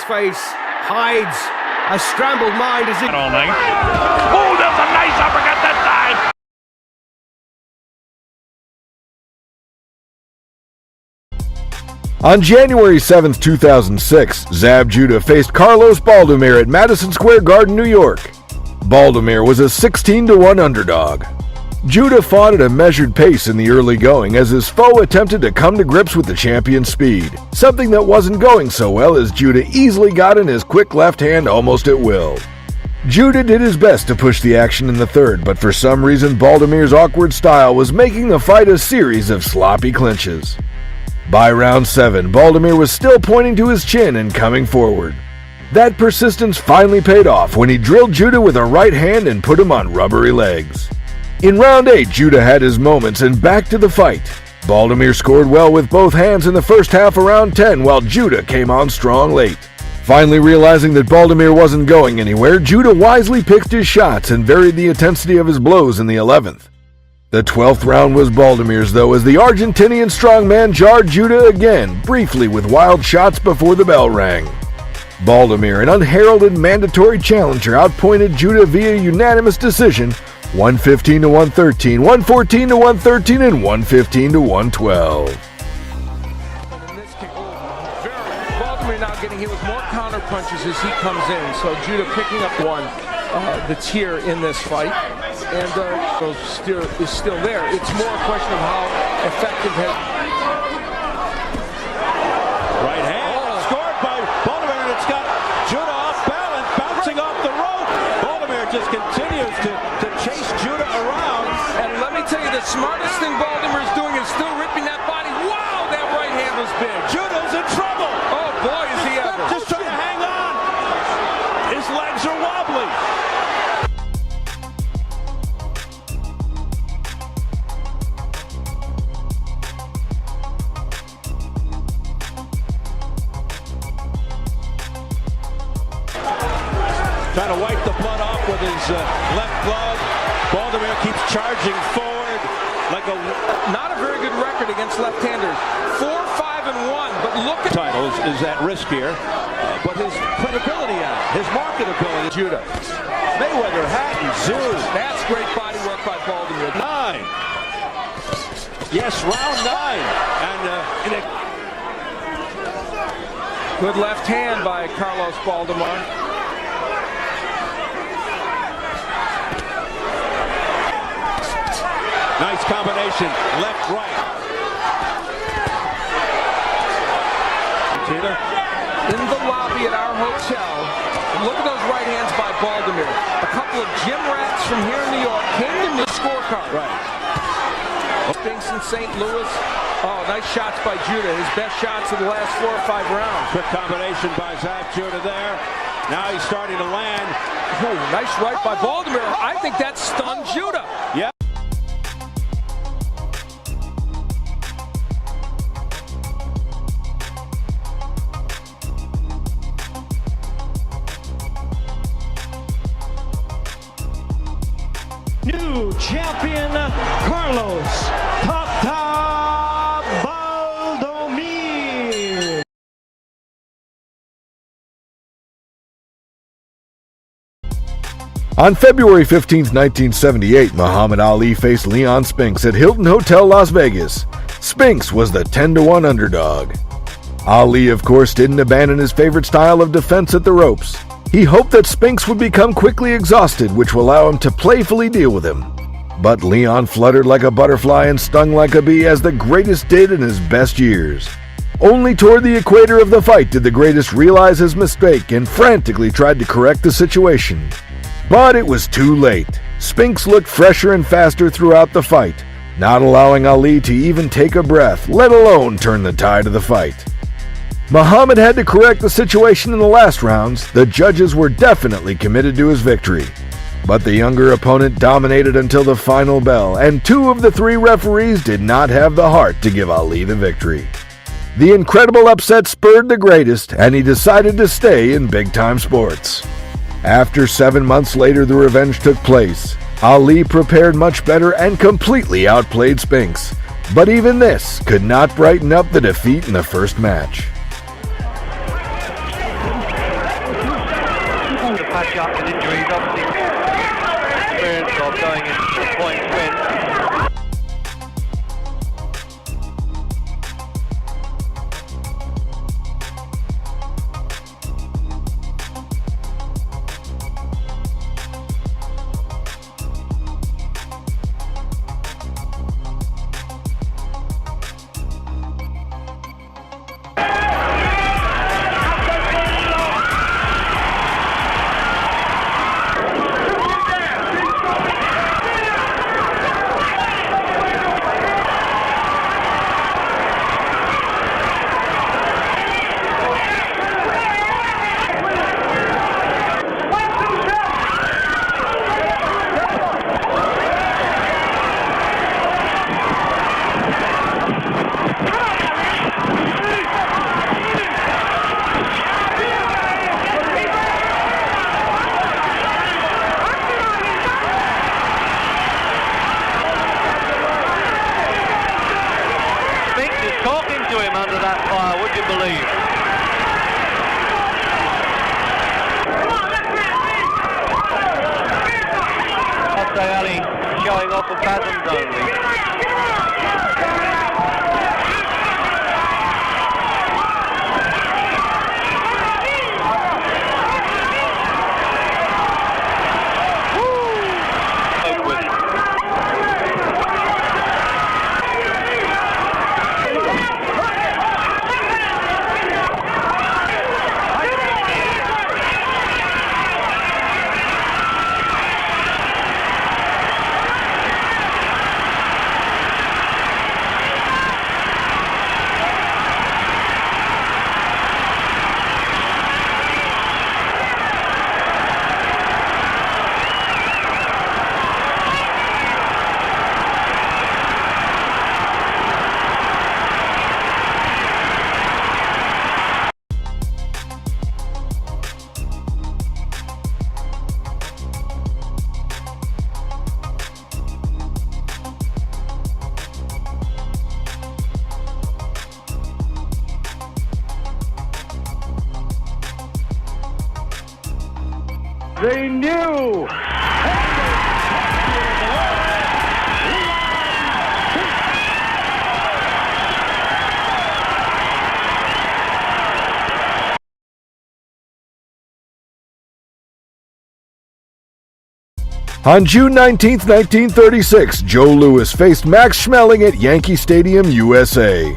face hides a scrambled mind as it... All night. Oh, there's a nice uppercut that time! On January 7, 2006, Zab Judah faced Carlos Balamir at Madison Square Garden, New York. Balamir was a 16-1 underdog. Judah fought at a measured pace in the early going as his foe attempted to come to grips with the champion's speed, something that wasn't going so well as Judah easily got in his quick left hand almost at will. Judah did his best to push the action in the third, but for some reason Balamir's awkward style was making the fight a series of sloppy clinches. By round 7, Balamir was still pointing to his chin and coming forward. That persistence finally paid off when he drilled Judah with a right hand and put him on rubbery legs. In round 8, Judah had his moments and back to the fight. Balamir scored well with both hands in the first half of round 10 while Judah came on strong late. Finally realizing that Balamir wasn't going anywhere, Judah wisely picked his shots and varied the intensity of his blows in the 11th. The 12th round was Balamir's though, as the Argentinian strongman jarred Judah again, briefly with wild shots before the bell rang. Balamir, an unheralded mandatory challenger, outpointed Judah via unanimous decision, 115-113, 114-113, and 115-112. Balamir now getting hit with more counter punches as he comes in, so Judah picking up one that's here in this fight, and is still there. It's more a question of how effective has... Right hand, scored by Balamir, and it's got Judah off balance, bouncing off the rope. Balamir just continues to chase Judah around. And let me tell you, the smartest thing Balamir is doing is still ripping that body. Wow, that right hand was big. Judah's in trouble. Oh boy, is he ever. Just trying to hang on. His legs are wobbly. Trying to wipe the blood off with his left glove. Balamir keeps charging forward like a... Not a very good record against left-handers. 4-5-1, but look at... Titles is at risk here, but his credibility out, his marketability. Judah. Mayweather, Hatton, Zoo. That's great body work by Balamir. 9. Yes, round 9. And good left hand by Carlos Balamir. Nice combination, left, right. In the lobby at our hotel, look at those right hands by Balamir. A couple of gym rats from here in New York came to the scorecard. Right. Spinx in St. Louis. Oh, nice shots by Judah. His best shots of the last 4 or 5 rounds. Quick combination by Zab Judah there. Now he's starting to land. Ooh, nice right by Balamir. I think that stunned Judah. Yeah. New champion Carlos Balamir. On February 15, 1978, Muhammad Ali faced Leon Spinx at Hilton Hotel, Las Vegas. Spinx was the 10-1 underdog. Ali, of course, didn't abandon his favorite style of defense at the ropes. He hoped that Spinx would become quickly exhausted, which would allow him to playfully deal with him. But Leon fluttered like a butterfly and stung like a bee, as the greatest did in his best years. Only toward the equator of the fight did the greatest realize his mistake and frantically tried to correct the situation. But it was too late. Spinx looked fresher and faster throughout the fight, not allowing Ali to even take a breath, let alone turn the tide of the fight. Muhammad had to correct the situation in the last rounds. The judges were definitely committed to his victory. But the younger opponent dominated until the final bell, and 2 of the 3 referees did not have the heart to give Ali the victory. The incredible upset spurred the greatest, and he decided to stay in big-time sports. After 7 months later, the revenge took place. Ali prepared much better and completely outplayed Spinx. But even this could not brighten up the defeat in the first match. up with injuries, obviously experience of going into the points win. Showing off of fathoms only. They knew. On June 19, 1936, Joe Louis faced Max Schmeling at Yankee Stadium, USA.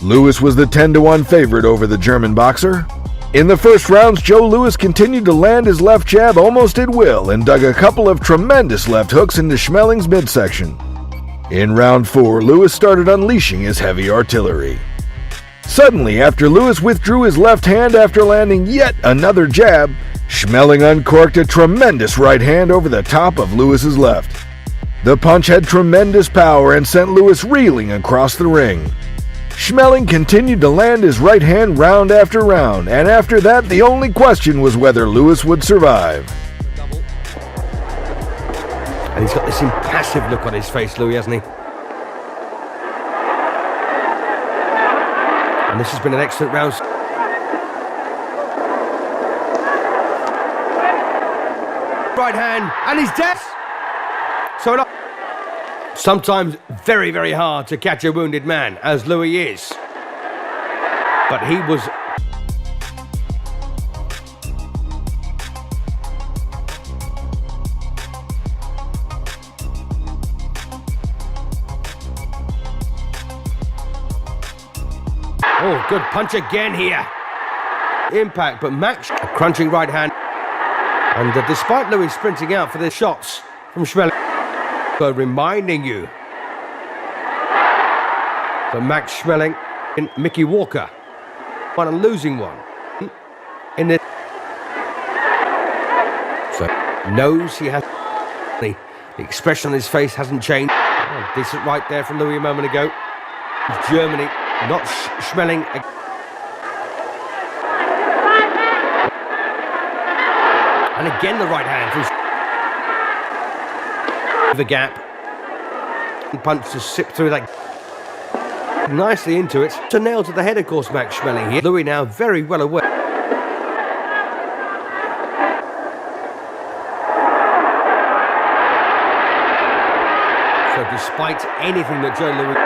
Louis was the 10-1 favorite over the German boxer. In the first rounds, Joe Louis continued to land his left jab almost at will and dug a couple of tremendous left hooks into Schmeling's midsection. In round 4, Louis started unleashing his heavy artillery. Suddenly, after Louis withdrew his left hand after landing yet another jab, Schmeling uncorked a tremendous right hand over the top of Louis's left. The punch had tremendous power and sent Louis reeling across the ring. Schmeling continued to land his right hand round after round, and after that, the only question was whether Louis would survive. And he's got this impassive look on his face, Louis, hasn't he? And this has been an excellent round. Right hand, and he's dead. So sometimes very, very hard to catch a wounded man, as Louis is. But he was... Oh, good punch again here. Impact, but Max, a crunching right hand. And despite Louis sprinting out for the shots from Schmeling, reminding you that Max Schmeling and Mickey Walker won a losing one in this. So knows he has the expression on his face hasn't changed. Oh, decent right there from Louis a moment ago. Germany, not Schmeling. And again the right hand through the gap. And punch to sip through that nicely into it. To nail to the head, of course, Max Schmeling here. Louis now very well aware. despite anything that Joe Louis...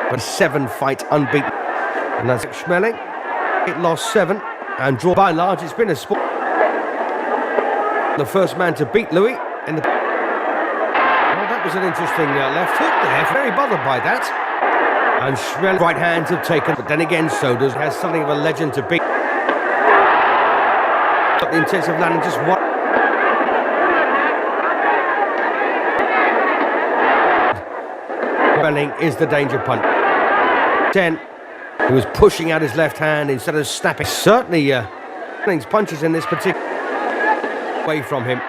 But 7-fight unbeaten. And that's Schmeling. It lost 7 and draw by and large. It's been a sport. The first man to beat Louis in the... Well, that was an interesting left hook there. Very bothered by that. And Schmeling's right hands have taken. But then again, Sodas has something of a legend to beat. Got the intensive landing just one. Schmeling is the danger punch. 10. He was pushing out his left hand instead of snapping. Certainly, Schmeling's punches in this particular away from him.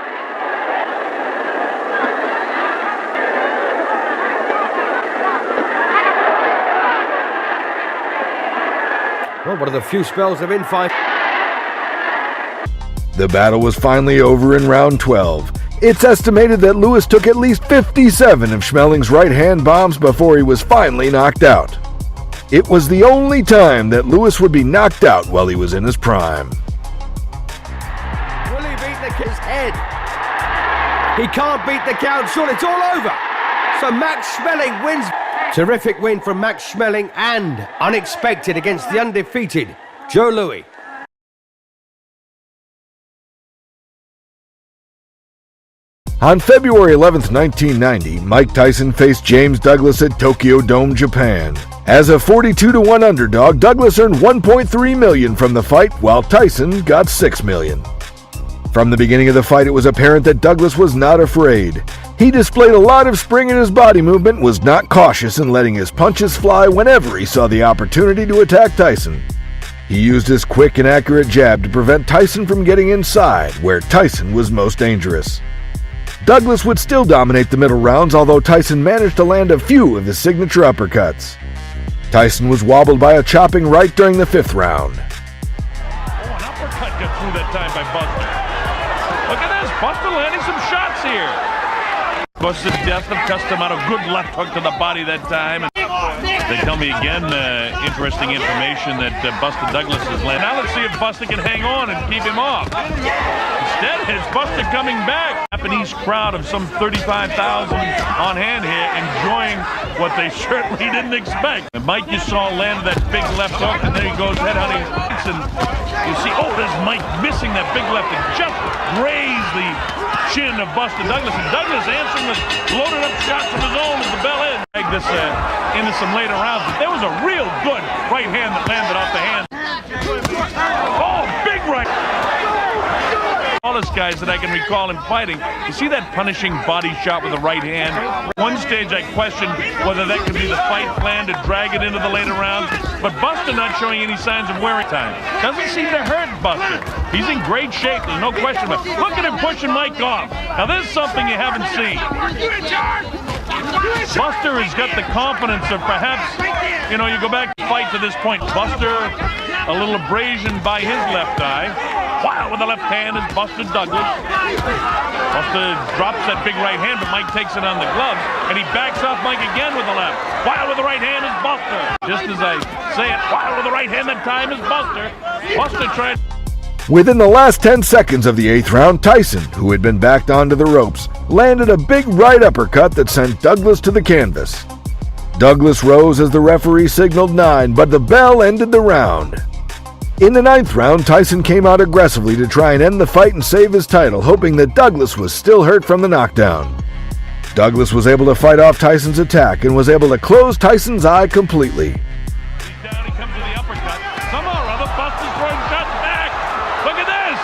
Well, one of the few spells of infight. The battle was finally over in round 12. It's estimated that Lewis took at least 57 of Schmeling's right-hand bombs before he was finally knocked out. It was the only time that Lewis would be knocked out while he was in his prime. Will he beat the kid's head? He can't beat the count, sure, it's all over. So Max Schmeling wins. Terrific win from Max Schmeling and unexpected against the undefeated Joe Louis. On February 11, 1990, Mike Tyson faced James Douglas at Tokyo Dome, Japan. As a 42-1 underdog, Douglas earned $1.3 million from the fight, while Tyson got $6 million. From the beginning of the fight, it was apparent that Douglas was not afraid. He displayed a lot of spring in his body movement, was not cautious in letting his punches fly whenever he saw the opportunity to attack Tyson. He used his quick and accurate jab to prevent Tyson from getting inside, where Tyson was most dangerous. Douglas would still dominate the middle rounds, although Tyson managed to land a few of his signature uppercuts. Tyson was wobbled by a chopping right during the 5th round. Oh, an uppercut got through that time by Buster. Look at this, Buster landing some shots here. Buster definitely cussed him out a good left hook to the body that time. They tell me again, interesting information that Buster Douglas has landed. Now let's see if Buster can hang on and keep him off. Instead, it's Buster coming back. Japanese crowd of some 35,000 on hand here, enjoying what they certainly didn't expect. And Mike, you saw landed that big left hook, and there he goes headhunting. And you see, oh, there's Mike missing that big left and just grazed the chin of Buster Douglas. And Douglas answering with loaded up shots of his own as the bell ends. Take this into some later rounds, but there was a real good right hand that landed off the hand. Oh, big right. Tallest guys that I can recall him fighting. You see that punishing body shot with the right hand? One stage I questioned whether that could be the fight plan to drag it into the later rounds, but Buster not showing any signs of wearing time. Doesn't seem to hurt Buster. He's in great shape, there's no question about it. Look at him pushing Mike off. Now there's something you haven't seen. Buster has got the confidence of perhaps, you know, you go back to fight to this point. Buster, a little abrasion by his left eye. Wow, with the left hand is Buster Douglas. Buster drops that big right hand, but Mike takes it on the glove, and he backs off Mike again with the left. Wow, with the right hand is Buster. Just as I say it, wow, with the right hand that time is Buster. Buster tried... Within the last 10 seconds of the 8th round, Tyson, who had been backed onto the ropes, landed a big right uppercut that sent Douglas to the canvas. Douglas rose as the referee signaled 9, but the bell ended the round. In the 9th round, Tyson came out aggressively to try and end the fight and save his title, hoping that Douglas was still hurt from the knockdown. Douglas was able to fight off Tyson's attack and was able to close Tyson's eye completely. He's down, he comes to the uppercut. Somehow or other, Buster's throwing shots back. Look at this.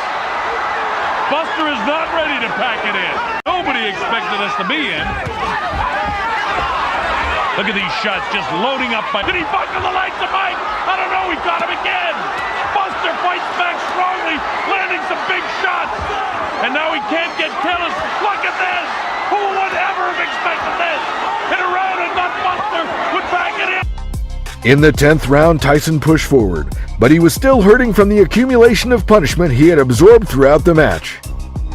Buster is not ready to pack it in. Nobody expected us to be in. Look at these shots just loading up. Did he buckle the lights of Mike? I don't know, he got him again. Buster fights back strongly, landing some big shots. And now he can't get killers. Look at this. Who would ever have expected this? In a round and not Buster would back it in. In the 10th round, Tyson pushed forward, but he was still hurting from the accumulation of punishment he had absorbed throughout the match.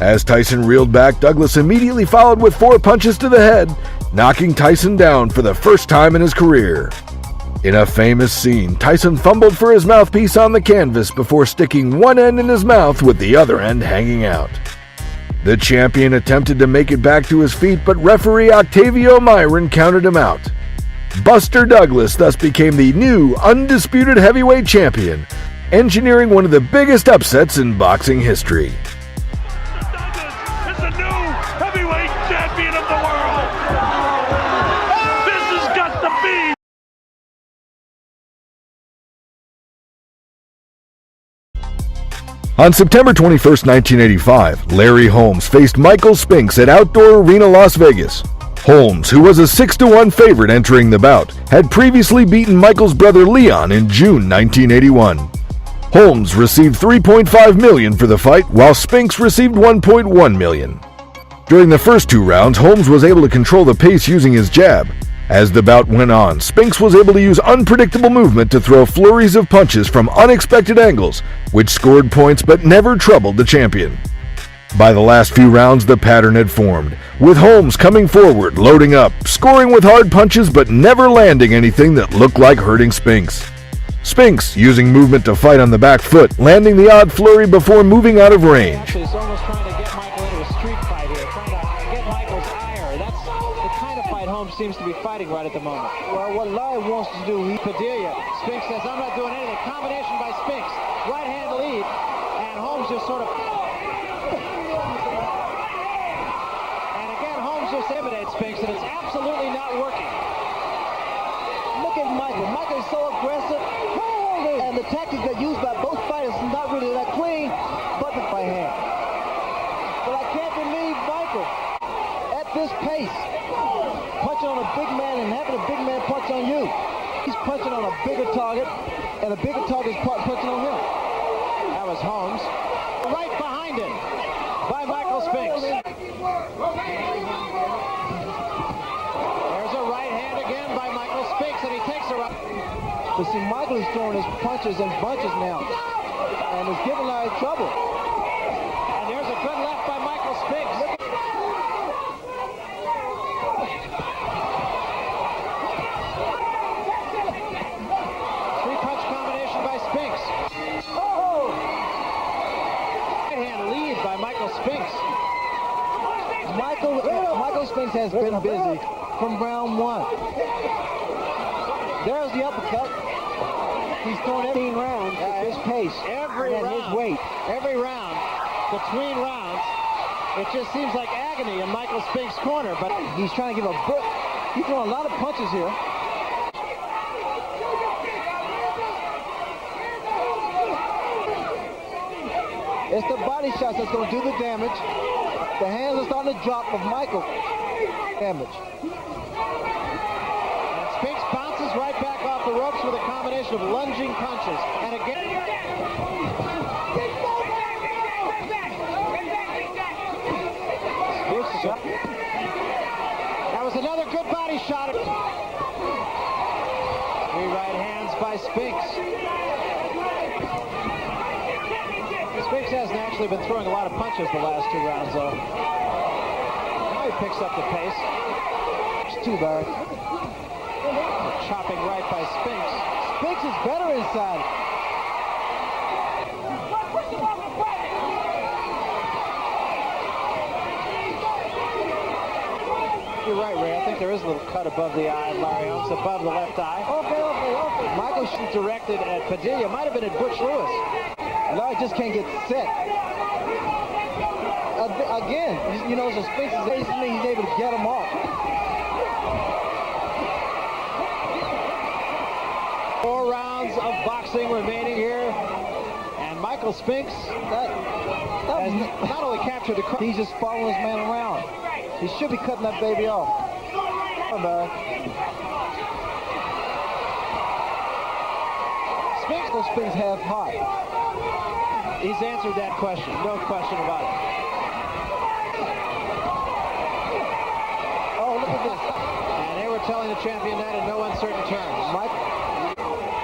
As Tyson reeled back, Douglas immediately followed with 4 punches to the head, knocking Tyson down for the first time in his career. In a famous scene, Tyson fumbled for his mouthpiece on the canvas before sticking one end in his mouth with the other end hanging out. The champion attempted to make it back to his feet, but referee Octavio Myron counted him out. Buster Douglas thus became the new undisputed heavyweight champion, engineering one of the biggest upsets in boxing history. Douglas is the new heavyweight champion of the world. This has got to be. On September 21, 1985, Larry Holmes faced Michael Spinx at Outdoor Arena Las Vegas. Holmes, who was a 6-1 favorite entering the bout, had previously beaten Michael's brother Leon in June 1981. Holmes received $3.5 million for the fight, while Spinx received $1.1 million. During the first 2 rounds, Holmes was able to control the pace using his jab. As the bout went on, Spinx was able to use unpredictable movement to throw flurries of punches from unexpected angles, which scored points but never troubled the champion. By the last few rounds, the pattern had formed, with Holmes coming forward, loading up, scoring with hard punches but never landing anything that looked like hurting Spinx. Spinx using movement to fight on the back foot, landing the odd flurry before moving out of range. Actually, he's almost trying to get Michael into a street fight here, trying to get Michael's ire. That's the kind of fight Holmes seems to be fighting right at the moment. Well, what Larry wants to do, Padilla. Spinx says, I'm not doing anything. Combination by Spinx. Right hand lead. And Holmes just sort of... And again, Holmes just intimidates Spinx, and it's absolutely not working. look at Michael. Michael is so aggressive, and the tactics that used by both fighters is not really that clean, but by hand. But I can't believe Michael, at this pace, punching on a big man and having a big man punch on you. He's punching on a bigger target, and a bigger target is punching on him. That was Holmes. Right behind him by Michael Spinx. There's a right hand again by Michael Spinx, and he takes a right. But see, Michael is throwing his punches and bunches now, and it's giving Larry trouble. And there's a good left by Michael Spinx. Three-punch combination by Spinx. Oh! Right hand lead by Michael Spinx. Michael Spinx has been busy from round one. There's the uppercut. He's throwing 18 rounds at his pace. Every and round, his weight. every round, between rounds, it just seems like agony in Michael Spinx's corner, but He's trying to give a book. He's throwing a lot of punches here. It's the body shots that's going to do the damage. The hands are starting to drop of Michael. Damage. And Spinx bounces right back off the ropes with a combination of lunging punches. And again... That was another good body shot. Three right hands by Spinx. Spinx hasn't actually been throwing a lot of punches the last two rounds, though. Now he picks up the pace. It's too bad. Chopping right by Spinx. Spinx is better inside. You're right, Ray. I think there is a little cut above the eye, Larry Holmes, above the left eye. Okay. Michael directed at Padilla. Might have been at Butch Lewis. Larry just can't get set. Again, you know, so Spinx is basically he's able to get him off. Four rounds of boxing remaining here. And Michael Spinx has not only captured the crowd, He's just following his man around. He should be cutting that baby off. Come on, Larry. Spinx half hot. he's answered that question. No question about it. Oh, look at this. And they were telling the champion that in no uncertain terms. Mike,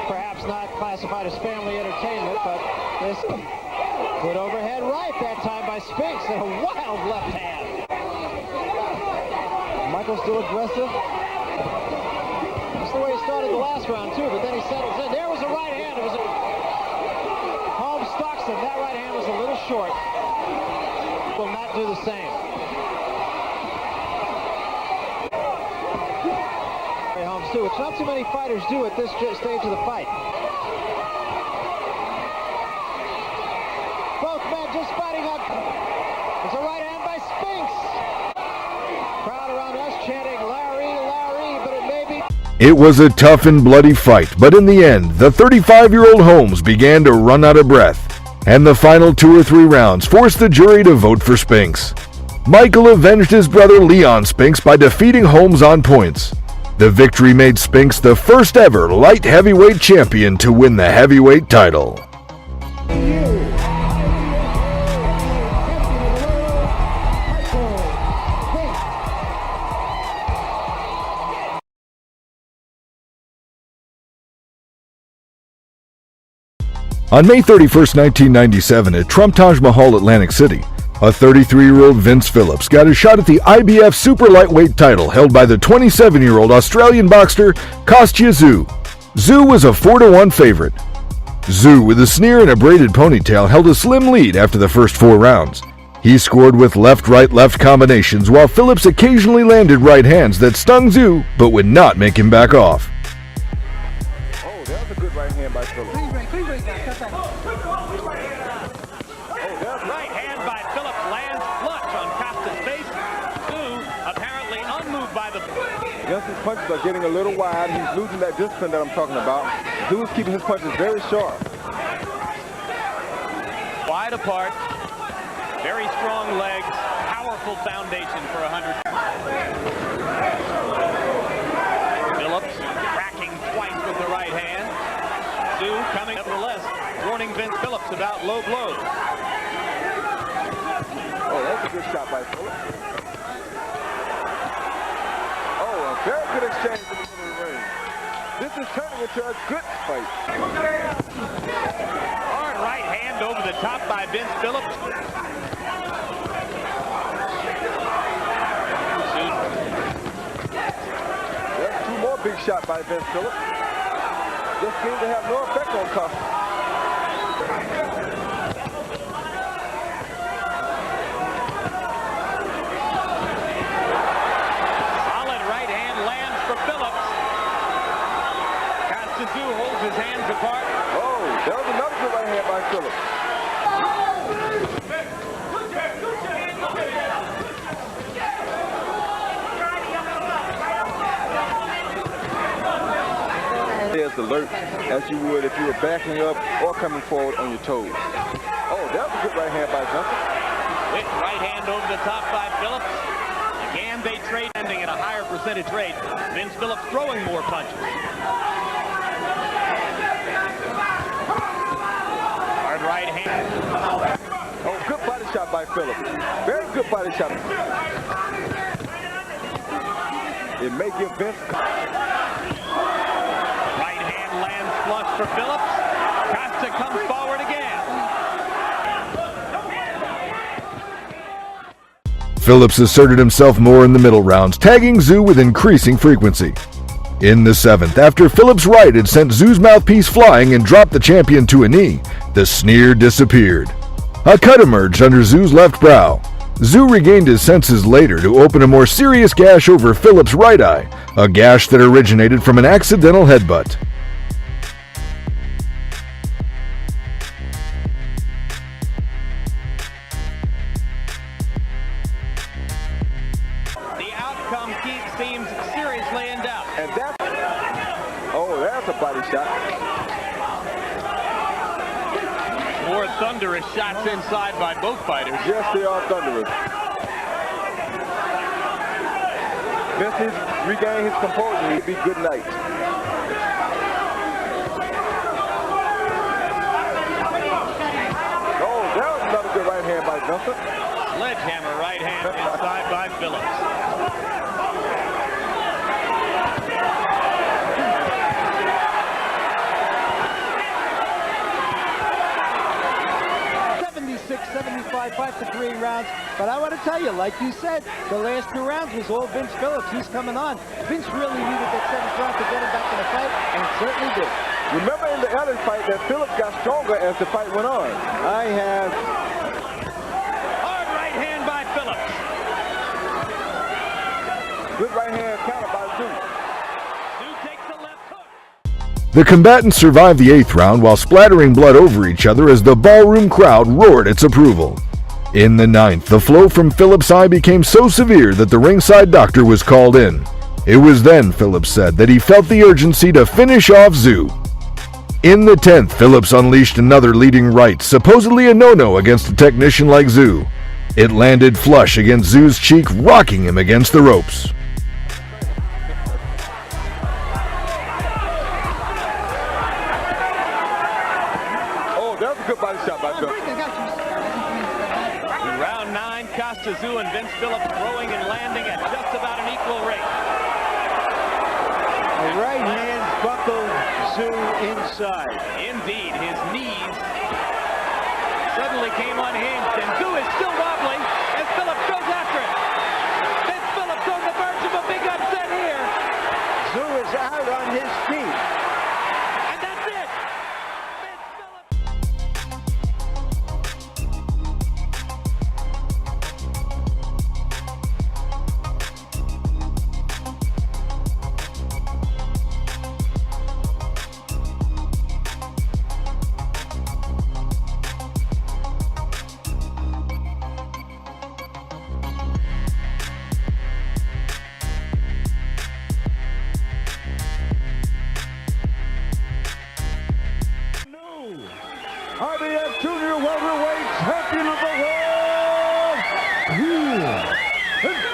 Perhaps not classified as family entertainment, but this good overhead right that time by Spinx and a wild left hand. Michael's still aggressive. That's the way he started the last round too, but then he settles in. There was a right hand. It was Holmes stalks him. That right hand was a little short. Will not do the same. Holmes too, which not too many fighters do at this stage of the fight. Both men just fighting up. There's a right hand by Spinx. Crowd around us chanting Larry, Larry, but it may be. It was a tough and bloody fight, but in the end, the 35-year-old Holmes began to run out of breath, and the final 2 or 3 rounds forced the jury to vote for Spinx. Michael avenged his brother Leon Spinx by defeating Holmes on points. The victory made Spinx the first ever light heavyweight champion to win the heavyweight title. On May 31, 1997, at Trump Taj Mahal, Atlantic City, a 33-year-old Vince Phillips got a shot at the IBF super lightweight title held by the 27-year-old Australian boxer Kosta Zab. Zab was a 4-1 favorite. Zab, with a sneer and a braided ponytail, held a slim lead after the first 4 rounds. He scored with left-right-left combinations, while Phillips occasionally landed right hands that stung Zab but would not make him back off. Oh, that was a good right hand by Phillips. Right hand by Phillips lands flush on Kosta's face. Zab apparently unmoved by the... Yes, his punches are getting a little wide. He's losing that discipline that I'm talking about. Zab is keeping his punches very sharp. Wide apart. Very strong legs. Powerful foundation for 100. Phillips cracking twice with the right hand. Zab coming nevertheless, warning Vince Phillips about low blows. Oh, that's a good shot by Phillips. Oh, a very good exchange in the middle of the ring. This is turning into a good fight. Hard right hand over the top by Vince Phillips. There's 2 more big shots by Vince Phillips. Just seemed to have no effect on Kosta. Zab holds his hands apart. Oh, that was another good right hand by Phillips. As alert as you would if you were backing up or coming forward on your toes. Oh, that was a good right hand by Johnson. Quick right hand over the top by Phillips. Again, they trade ending at a higher percentage rate. Vince Phillips throwing more punches. Hard right hand. Oh, good body shot by Phillips. Very good body shot. It may give Vince... Right hand lands flush for Phillips. Kosta comes forward again. Phillips asserted himself more in the middle rounds, tagging Zab with increasing frequency. In the 7th, after Phillips' right had sent Zab's mouthpiece flying and dropped the champion to a knee, the sneer disappeared. A cut emerged under Zab's left brow. Zab regained his senses later to open a more serious gash over Phillips' right eye, a gash that originated from an accidental headbutt. The outcome seems seriously in doubt. And that's... Oh, that's a body shot. More thunderous shots inside by both fighters. Yes, they are thunderous. Vince needs to regain his composure. It'd be good night. Oh, that was another good right hand by Vincent. Sledgehammer right hand inside by Phillips. 75, 5-3 rounds. But I want to tell you, like you said, the last 2 rounds was all Vince Phillips. He's coming on. Vince really needed that 7th round to get him back in the fight, and certainly did. Remember in the Ellis fight that Phillips got stronger as the fight went on. I have. Hard right hand by Phillips. Good right hand counter by Zab. Zab takes the left hook. The combatants survived the 8th round while splattering blood over each other as the ballroom crowd roared its approval. In the 9th, the flow from Phillips' eye became so severe that the ringside doctor was called in. It was then, Phillips said, that he felt the urgency to finish off Zab. In the 10th, Phillips unleashed another leading right, supposedly a no-no against a technician like Zab. It landed flush against Zab's cheek, rocking him against the ropes. Oh, that was a good body shot by Phillips. In round 9, Kosta, Zab, and Vince Phillips throwing and landing at just about an equal rate. The right hand buckled Zab inside. Indeed, his knees suddenly came unhinged, and Zab is still wobbling as Phillips goes after it. Vince Phillips on the verge of a big upset here. Zab is out on his feet. And that's it. Vince Phillips. RBF Junior Welterweight Champion of the World, Vince